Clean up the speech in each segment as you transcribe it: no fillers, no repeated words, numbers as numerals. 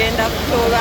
Genda kutola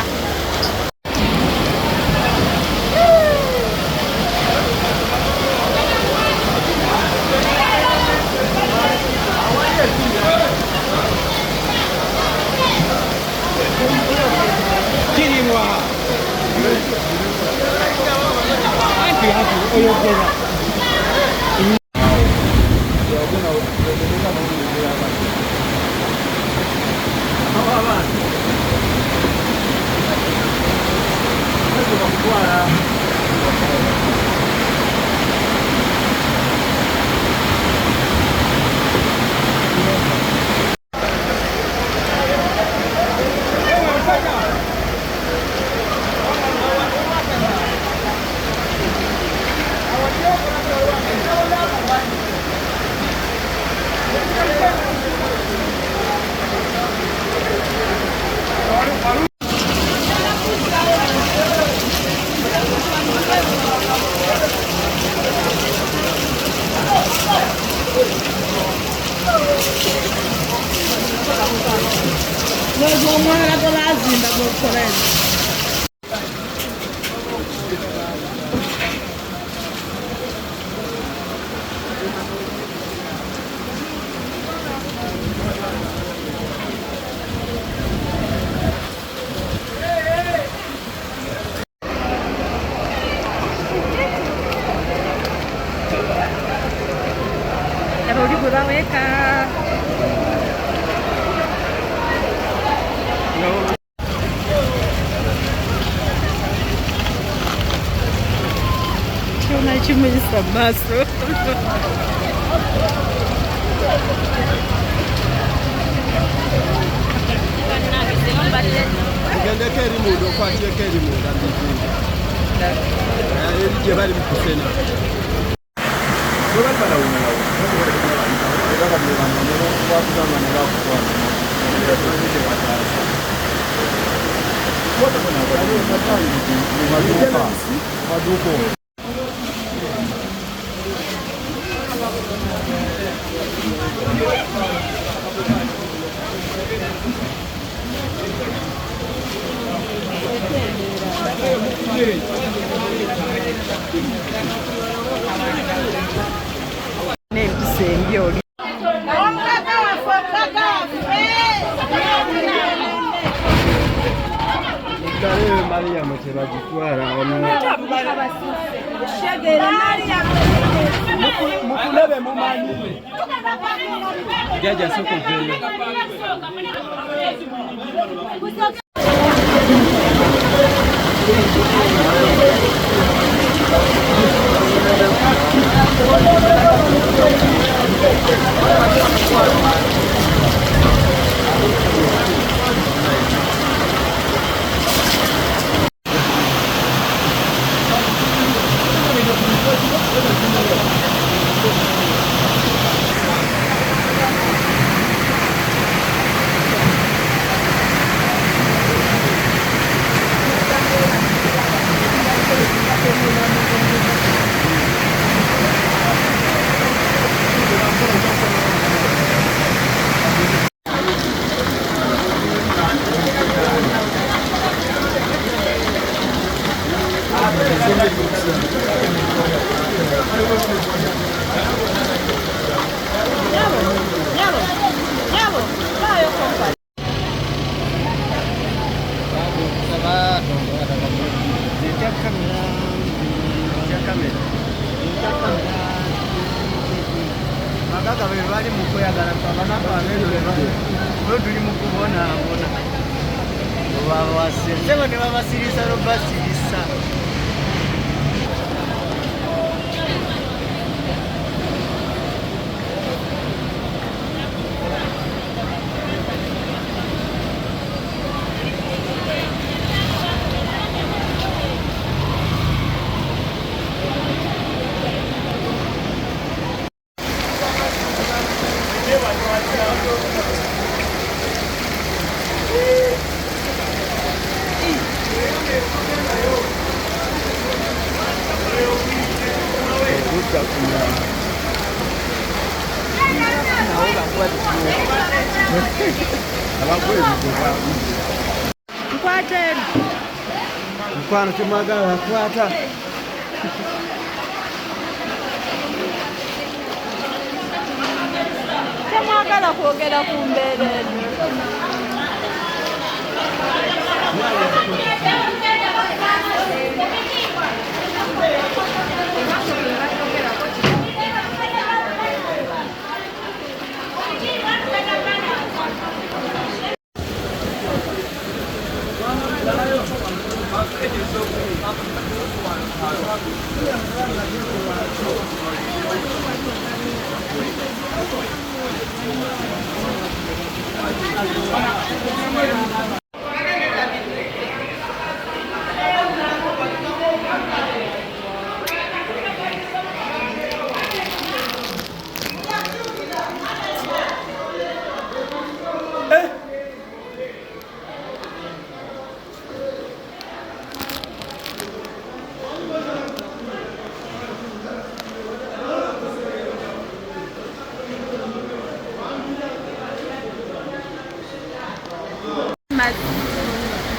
Chimenisa maso. Ugende keri mudo kwa keri mudo je bali mkusena bora para una ndio kama ndio kwa kuzama na kwa ndio tunje watasa wote kuna wale maduko Maria mutera gitwara mukulebe mumanyi jaja soko vile oyagala abanaka no tuli mu kubonaabona obawasensebo ne babasirisa nobasirisa mkwano temwagala akwata temwagala kwogera ku mbeera eno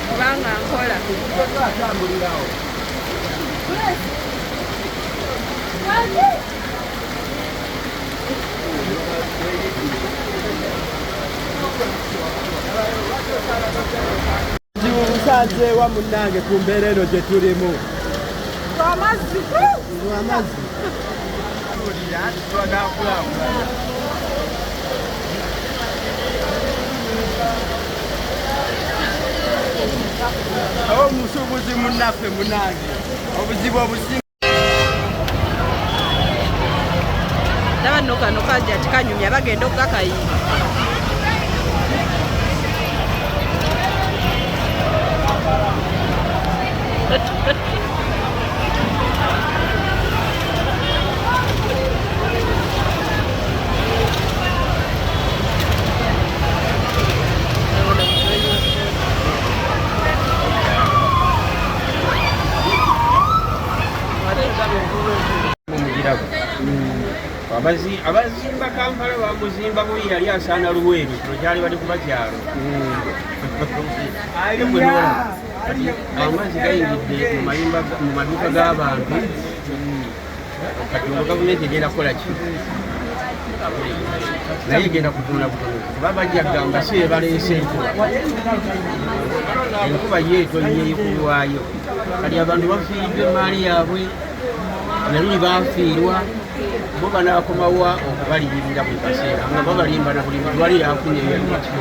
kubanga nkola zibubusanze wa munnange ku mbeera eno gye tulimu amazzi omusuubuzi munnaffe munange obuzibu obusinga ndaba nno kano kajja tikanyumya bagenda okukakayiba abazimba Kampala bamuzimba buli yali asaana Luweero kyali bali ku bakyalo amazzi gayingidde mu maduuka g'abantu kati olwo gavumenti egenda kukola ki naye egenda kutunula butono kuba bajja kugamba si ebaleese enkuba yeetonye ekulwayo kati abantu bafiiddwa emaali yaabwe naluli bafiirwa bo banaakomawa okubaliyirira buli kaseera nga babalimba na buli midwali yafunye yalimakiko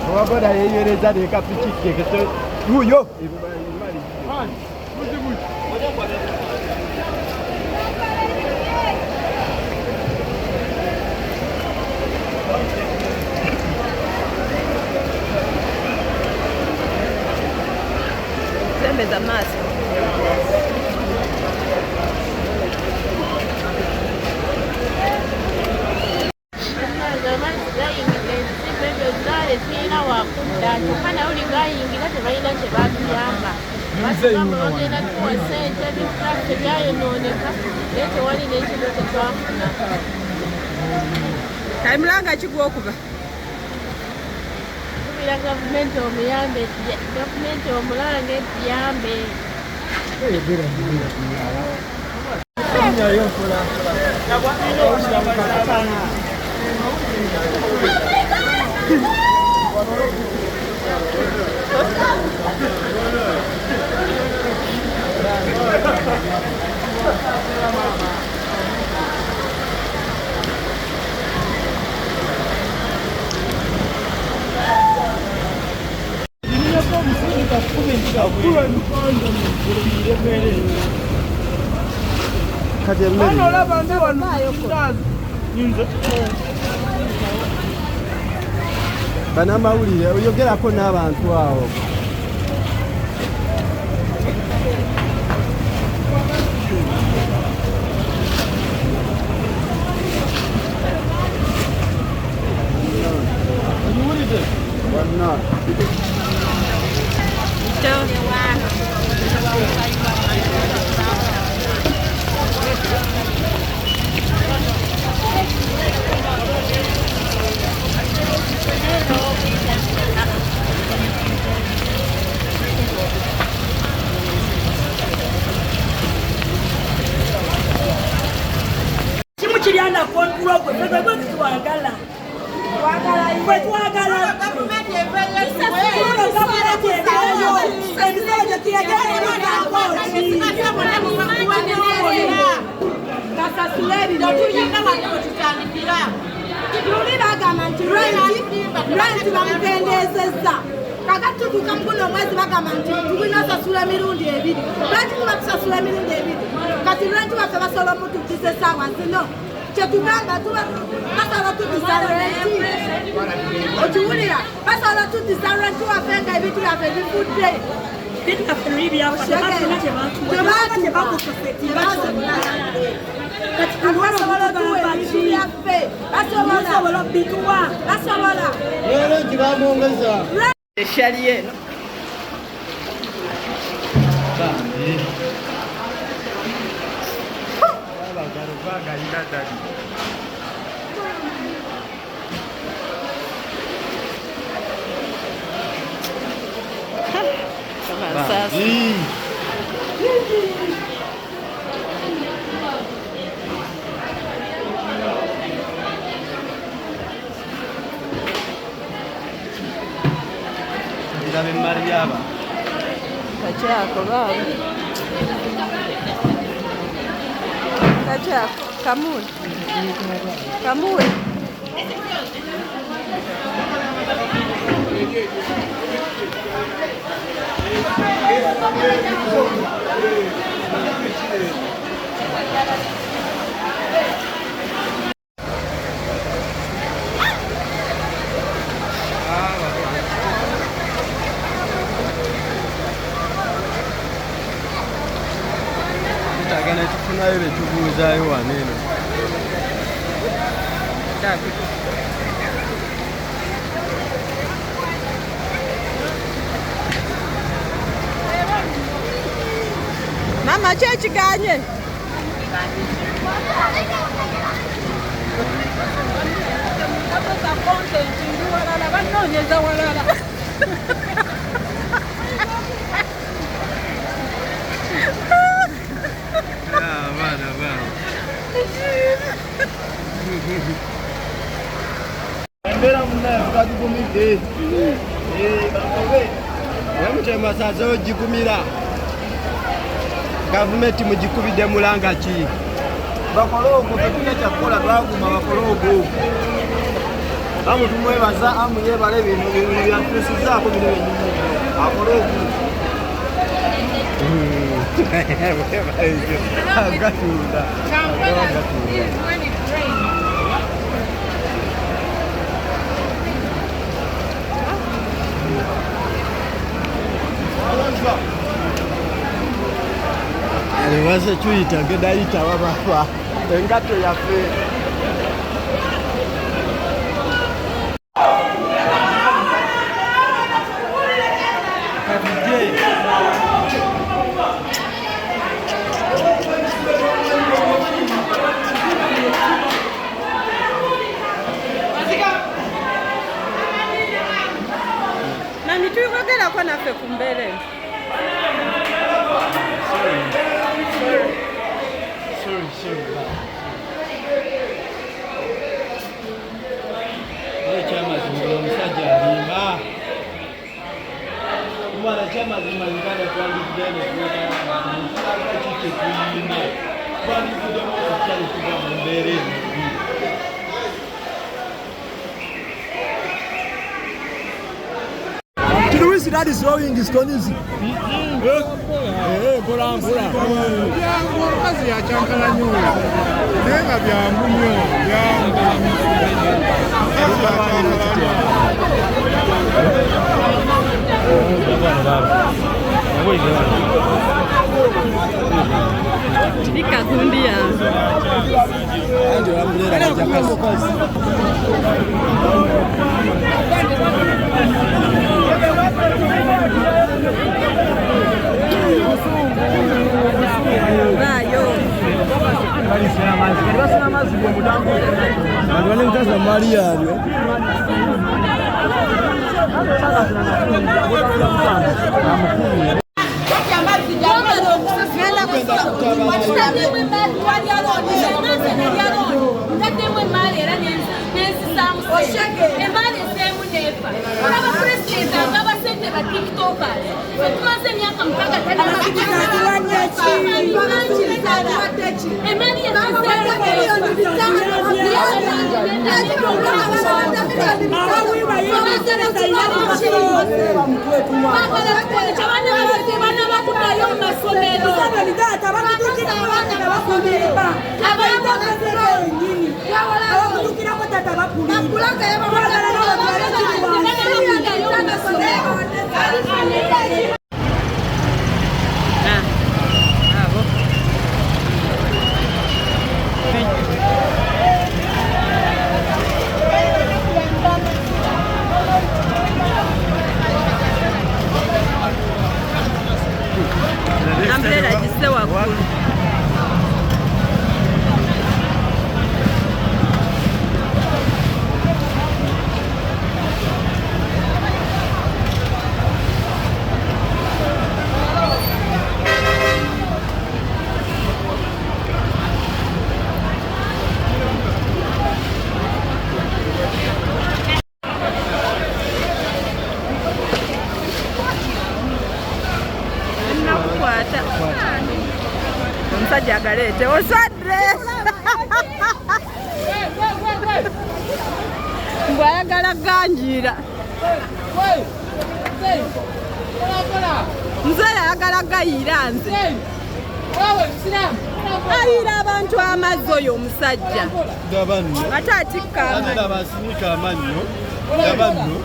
owaboda yeeyereza nekapiki kekete uyo sembeza maaso Kaimulanga kigwa okuba ya gavumenti omuyambe, gavumenti omulange tuyambe. banamawulire oyogerako n'abantu awo. Chiriana control kwa sababu tuwagala. Chetugamba tuba basala tutisarenti otuwulira basala tutisarenti wafenga ebitu byaffe bifudde bitu byaffe libya basobola leero kibamwongeza eshali eno ndabe Mariaba kachako baba kachako kamuni tutagana tufunayo betubuuzaayo waneeno mama kyekiganye banoonyeza walala embeera munaye tukagigumidde wemutembasaze ogigumira gavumenti mugikubidde mulanga ki bakole ogwo tetulina kyakukola twaguma bakole ogwo amu tumwebaza amu yebale bino byatusizaako bino byenyini akole ogwo agatunda wase chuyita ngedayita wabafa engato yaffe ekyamazima omusajja alimba kumala kyamazima Uganda twandikidde nekitekuyina twandikiddemu okukyalo kuva mu mbeera ezibi. Luis that is rowing is Tony's. Bola. Yango kazi ya chankala nyo. Nenga bya munyo ya Tika kundi ya. Ndio amlera jakasi. Wale mkaza Maria hapo. Umbrella jise wakulu. Omusajja agaleete osadde mbwayagala ganjira nzeera ayagala gayira nze ayira abantu amazzi oyo omusajja ate atikka amannyo gabanno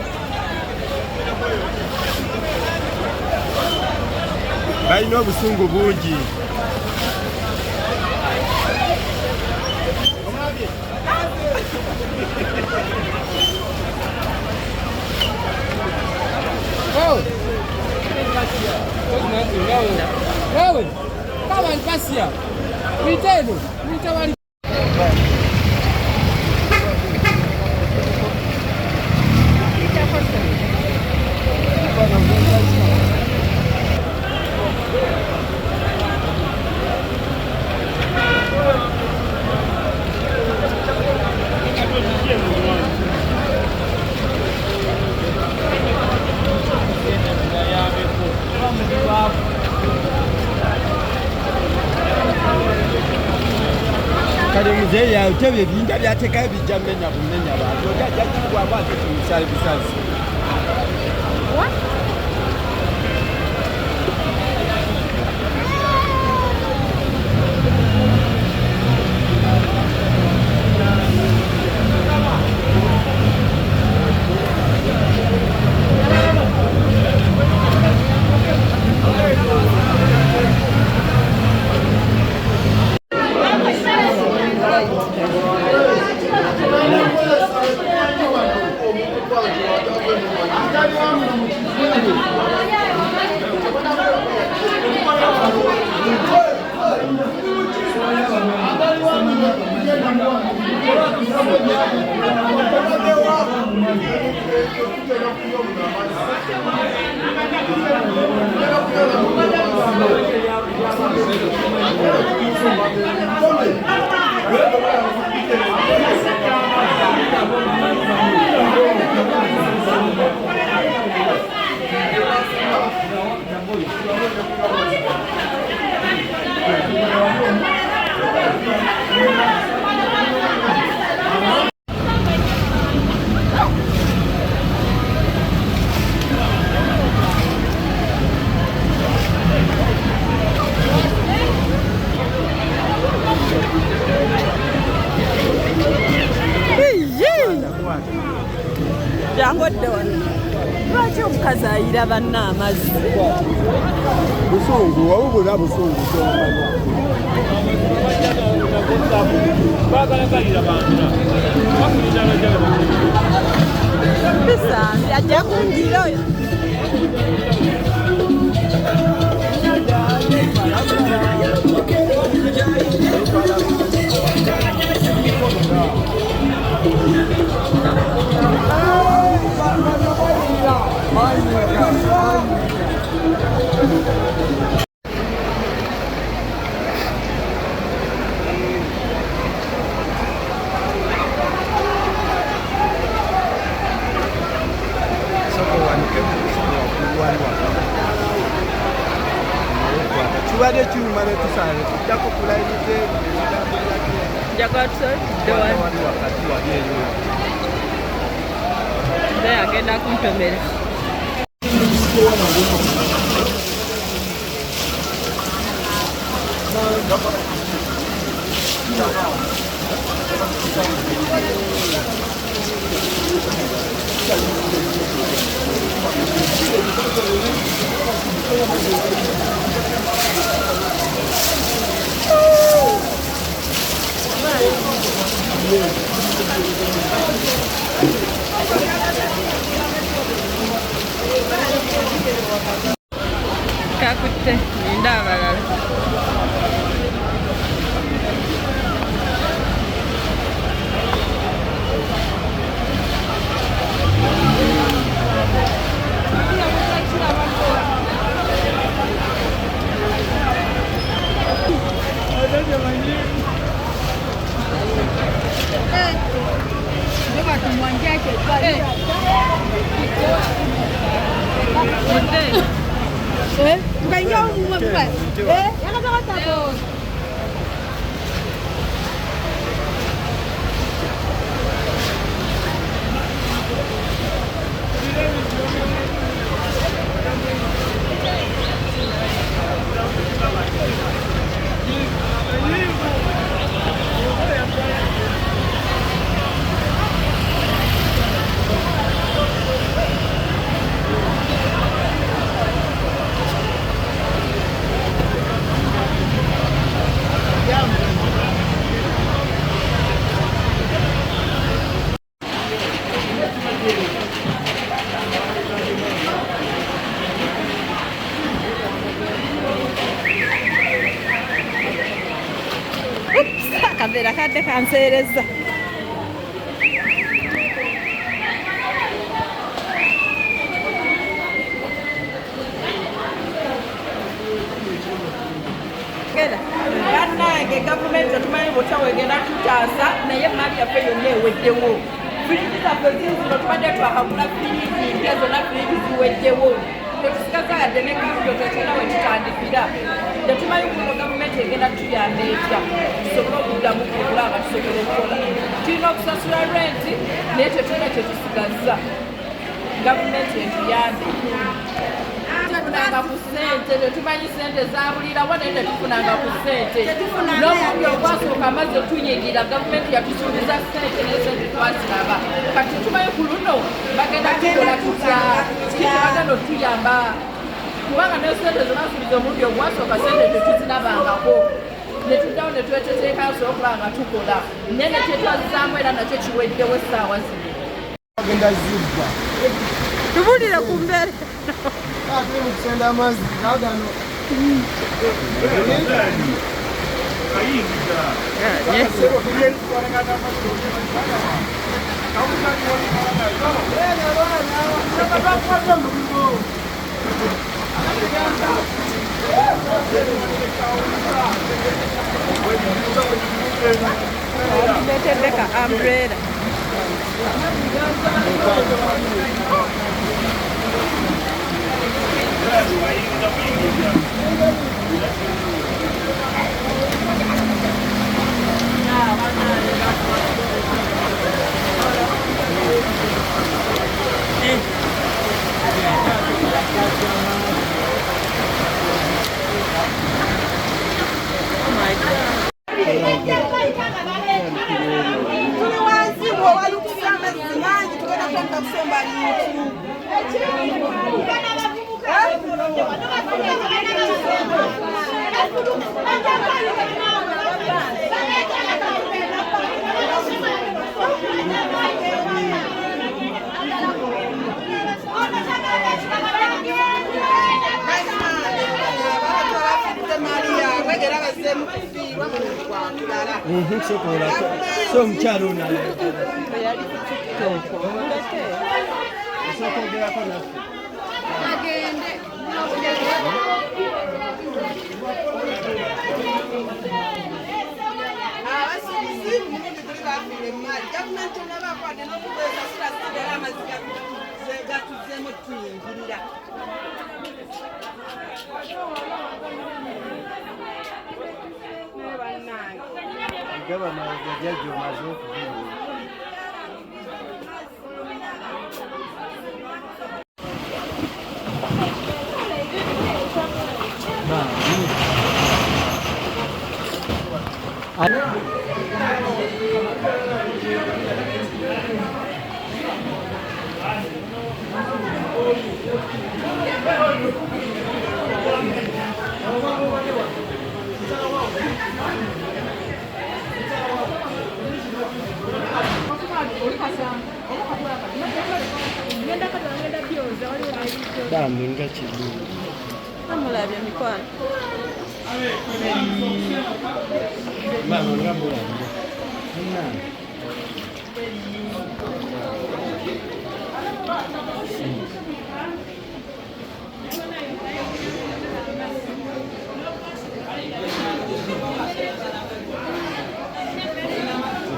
balina obusungu bungi. Wewe kama nikasia vitendo vitawali kale muzeeyi yatebya ebinja byateekayo bijja mmenya bumenya bantu ojajjakibwako ate tumusale bisazi Jangodde wano. Lwaki omukazi ayira banne amazzi? Busungu, wabubula busungu. Bisambi ajja kungira oyo. Tubadde kiwuma ne tusaale tujjako kulayirize Njagala tusobodde wano. wakati wali eyo. Naye agenda kumpemera. Kakutte ninda abalala. Akaveera kadde kanseereza. Bannange gavumenti otumanyi bw'otya egenda tutaasa naye emmaali yaffe yonna eweddewo. Firiji zaffe zinzino tubadde twakagula firiji mpya zonna firiji ziweddewo. Tetusigaza yadde ne kabuto tetulina we tutandikira. Tetumanyi kuno gavumenti egenda tuyamba etya tusobole okuddamu kugula nga tusobole okukola. Tulina okusasula renti naye tetulina kye tusigaza. Gavumenti etuyambe. Tetufunanga ku ssente, tetumanyi ssente zaabulirawo naye tetufunanga ku ssente. N'omulundi ogwasooka amazzi otunyigira gavumenti yatusuubiza ssente naye ssente twaziraba. Kati tetumanyi ku luno bagenda tukola tutya kitubadde n'otuyamba. Kubanga ne ssente zenasuubiza omulundi ogwasooka ssente tetuzirabangako. Ne tuddawo ne tweteteekayo sobola okuba nga tukola. Naye ne kyetwazizaamu era nakyo kiweddewo essaawa zino. Agenda zibba. Tubulire ku mbeera. Ate mu kusenda amazzi gagano. Let's umbrella. tuli wansi bw'owalukusa amazzi mangi tugenda kwenda kusomba liitu So mukyalo ono gavumenti onabakwade n'okukwesasula sigala amaziga gatuzemu tuyingirira gavana yajja omaze okubiri Dammi nga kibu. amulabye mikwano Mama nga mulabye.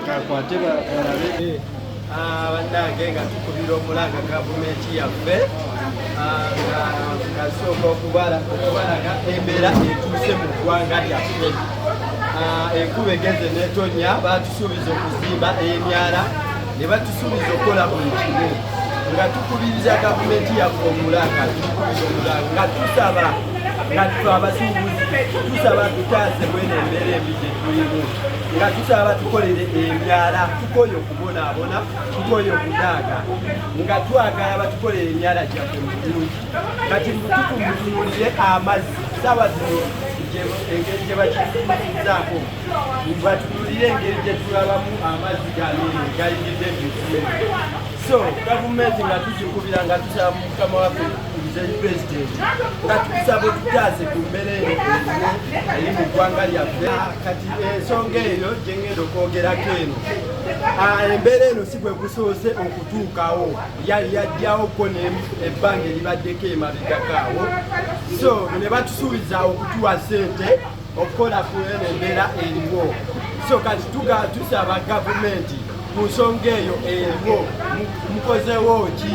Kakwate balabe bannange nga tukubira omulanga gavumenti yaffe ngasooka okubalaga embeera etuuse mu ggwanga lyaffe. Enkuba egeze n'etonya, batusuubiza okuzimba emyala ne batusuubiza okukola buli kimu nga tukubiriza gavumenti yaffe omulanga nga tusaba nga tufe abasuubuzi tusaba tutaase bwene embeera embi gye tulimu nga tusaba tukolere emyala tukoye okubonaabona tukoye okudaaga nga twagala batukolere emyala gyaffe mu bulungi kati tukumutulire amazzi saawa zino engeri gye bakizzaako batululire engeri gye tulabamu amazzi gayingidde ebyesimu. So gavumenti nga tugikubira nga tusaba mu mukama waffe pulezidenti nga tukusaba tutaase ku mbeera eno eri mu ggwanga lyaffe. Kati ensonga eyo gye ngenda okwogerako eno embeera eno si bwe kusoose okutuukawo yali yajjawoko ebbanga eribaddeko emabegakaawo. So ne batusuubiza okutuwa ssente okukola ku eno embeera eriwo. So kati tusaba gavumenti ku nsonga eyo eriwo mukozewo ki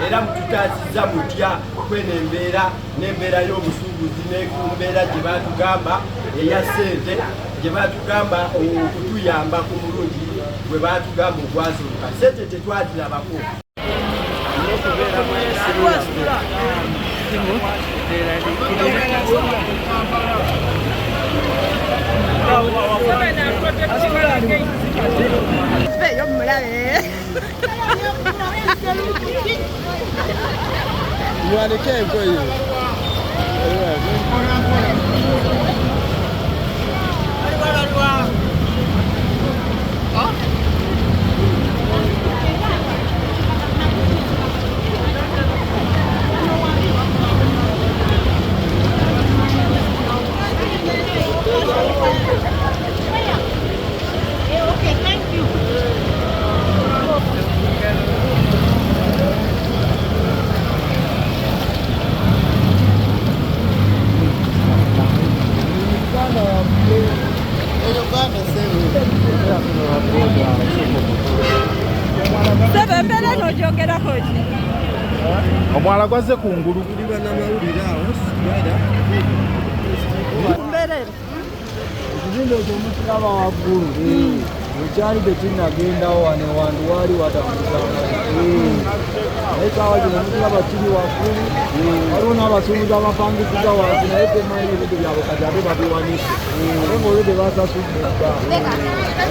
era mututaasizza mutya kweno embeera n'embeera y'obusuubuzi ne ku mbeera gye baatugamba eya ssente gye baatugamba okutuyamba ku mulungi gwe baatugamba ogwasooka ssente tetwagirabako. Mwanike engoye. Okay, thank you. Sebe mbere n'ogyogerako ki? Omwala gwaze kungulu. Bannamawulire awo sigala. Mberere. Ekizimbe ekyo mukiraba waggulu. ekyali tekinnagendawo wano wantu waali watambuza naye saawa zino mukiraba kiri waggulu waliwo n'abasuubuzi abapangiziza wansi naye temanyi ebintu byabwe kati ate babiwanise ate ngaolwo tebasasudde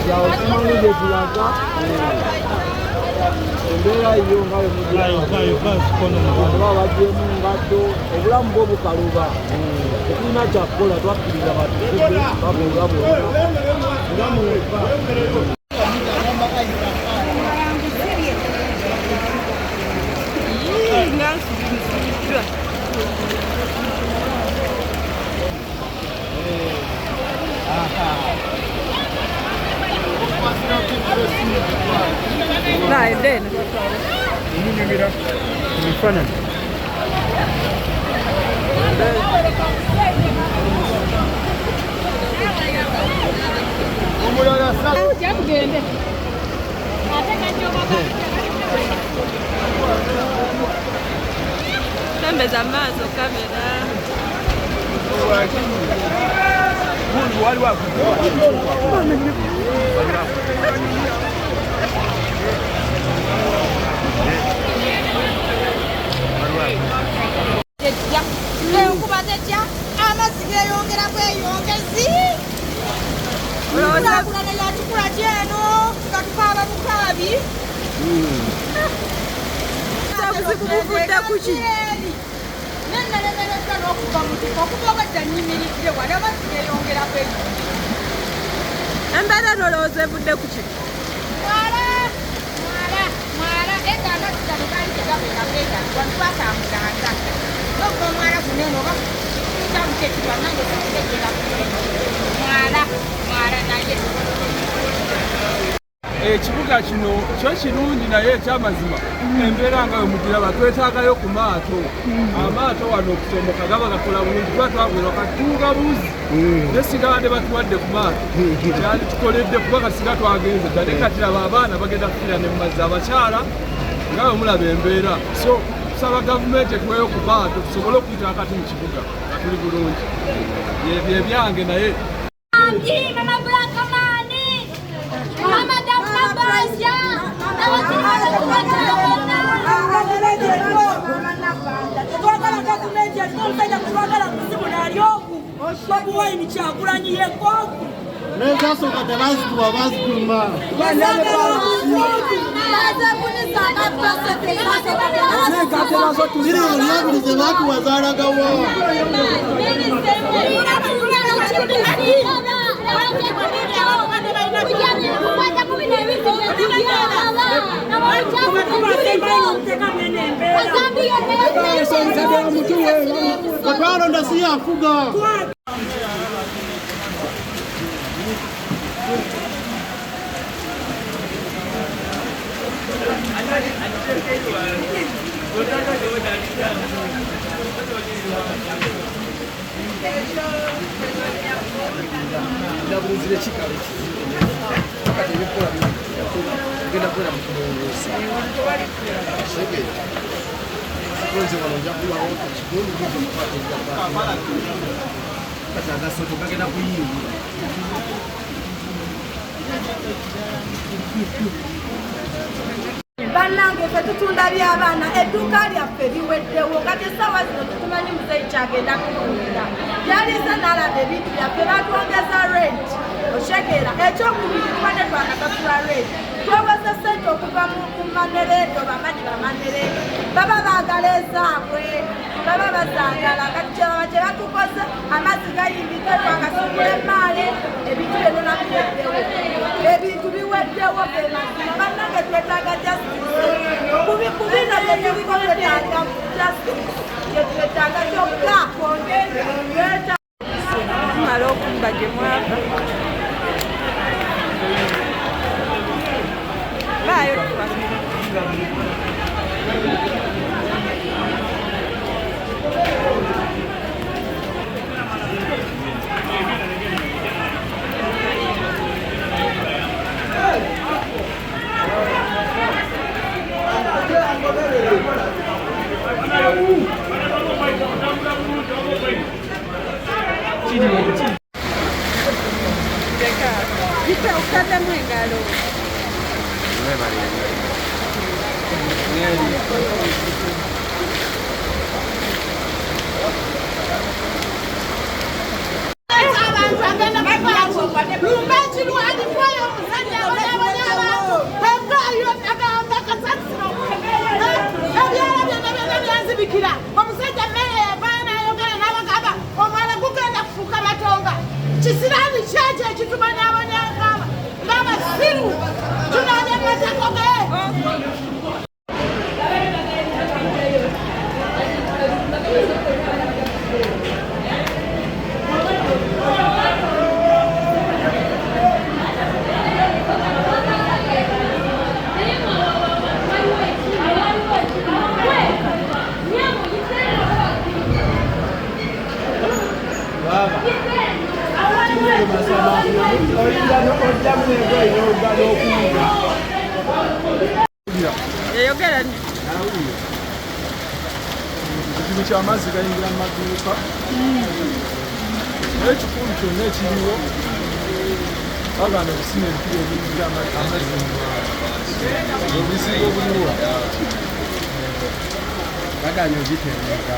dda awo simanyi gye ziraga embeera yo nga we mugiraba bagyemu ngaddo obulamu bwo bukaluba tekirina kyakukola twakkiriza batukudde babuuza bwonna bulamu wekka Dai, bene. Ebifaananyi Tugende. Ate kanyoba. Tembeza amaaso kamera. Okuba tetya amazzi geeyongera bweyongezi kulaakulana yatukula kyeno nga tukaaba bukaabi Obuzibu buvudde ku ki? nenalemereza n'okuva mu kifo okuva obadda nyimiridde wali amazzi geeyongera bweyongezi Embeera nolowooza evudde ku ki? mwala egaana kitano gaali tegabeera bwetagwa twatambulanga nokuva omwala guno eno oba kitamutekirwa nange okutegera mwala naye ekibuga kino kyo kirungi naye ekyamazima embeera nga wemugiraba twetaagayo ku maato amaato wano okutomboka gaba gakola bulungi tuba twagwera katuuga buzi nesigabadde batuwadde ku maato kyali tukoledde kuba kasinga twagenze ddale katiraba abaana bagenda kufiira ne mumazzi abakyala nga wemulaba embeera so tusaba gavumenti etuweyo ku maato tusobole okuyita akati mu kibuga nga tuli bulungi byebyange naye Mama Blakamani, Mama Dafabasia, twagala gavumenti etumusajja kutwagala kuzimu nalyoku babuwaini kyagulanyi yekoku nezasooka tebazituwa bazituma ziri olyabiri ze baatuwa zaalagawo katwalonda siyafuga bannange ffe tutunda by'abaana edduuka lyaffe liweddewo kati essaawa zino tetumanyi muzeeyi kyagenda kutunda yalize n'alaba ebintu byaffe batwongeza renti oshegera ekyokubiri tubadde twakasasula renti tweweza ssente okuva mu manereedo bamani bamanereedo baba baagala ezaabwe baba bazaagala kati kyebaba kye batukoze amazzi gayimbike twakasukula emaale ebintu byonna biweddewo ebintu biweddewo ge mazima bannange twetaaga justice kubino byetuliko twetaaga justice kyetwetaaga kyokka Mala okumba gye mwava. Baayo Teka. Ukatemu engalo. Chisirani chache chitumani abanyanga ngaba siru tunane matakoge Yayogera ekizibu ky'amazzi gayingira mu maduuka naye ekikulu kyonna ekiriwo bagana okusima ebikulu ebiyingira amazzi obuzibu obuliwo baganya ogitereeza